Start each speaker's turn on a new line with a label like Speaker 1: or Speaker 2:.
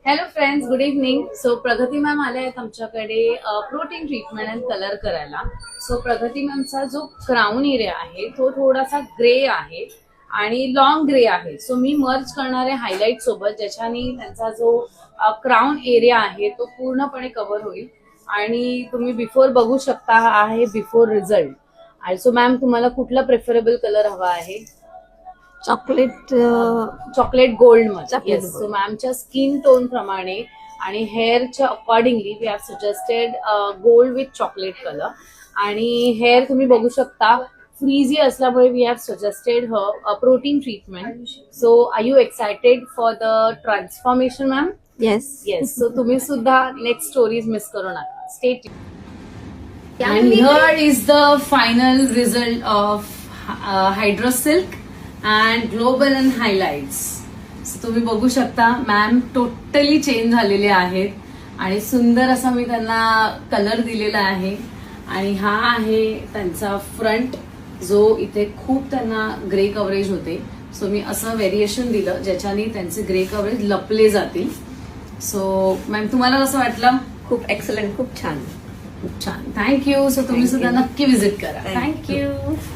Speaker 1: Hello friends, good evening. So प्रगती ma'am आल्या आहेत आमच्याकडे प्रोटीन ट्रीटमेंट अँड कलर करायला. सो प्रगती मॅमचा जो क्राऊन एरिया आहे तो थोडासा ग्रे आहे आणि लॉंग ग्रे आहे. सो मी मर्ज करणारे हायलाइट सोबत, ज्याच्याने त्यांचा जो क्राऊन एरिया आहे तो पूर्णपणे कव्हर होईल. आणि तुम्ही बिफोर बघू शकता, हा आहे बिफोर रिझल्ट. आणि सो मॅम, तुम्हाला कुठला प्रेफरेबल कलर हवा आहे? चॉकलेट गोल्ड मध्ये. येस. सो मॅमच्या स्किन टोन प्रमाणे आणि हेअरच्या accordingly we have suggested gold with chocolate colour. आणि हेअर तुम्ही बघू शकता फ्रीझी असल्यामुळे we have suggested protein treatment. So are you excited for the transformation ma'am?
Speaker 2: Yes.
Speaker 1: Yes. So तुम्ही सुद्धा नेक्स्ट स्टोरीज मिस करू नका. Stay tuned. And here is the final result of Hydro Silk and Global and Highlights. So तुम्ही बघू शकता ma'am totally change झालेले आहेत आणि सुंदर असा मी त्यांना कलर दिलेला आहे. आणि हा आहे त्यांचा फ्रंट, जो इथे खूप त्यांना ग्रे कव्हरेज होते. सो मी असं व्हेरिएशन दिलं ज्याच्याने त्यांचे ग्रे कव्हरेज लपले जातील. सो मॅम, तुम्हाला कसं वाटलं?
Speaker 2: खूप एक्सलंट, खूप छान.
Speaker 1: खूप छान. थँक्यू. सो तुम्ही सुद्धा नक्की विजिट करा.
Speaker 2: Thank
Speaker 1: thank you.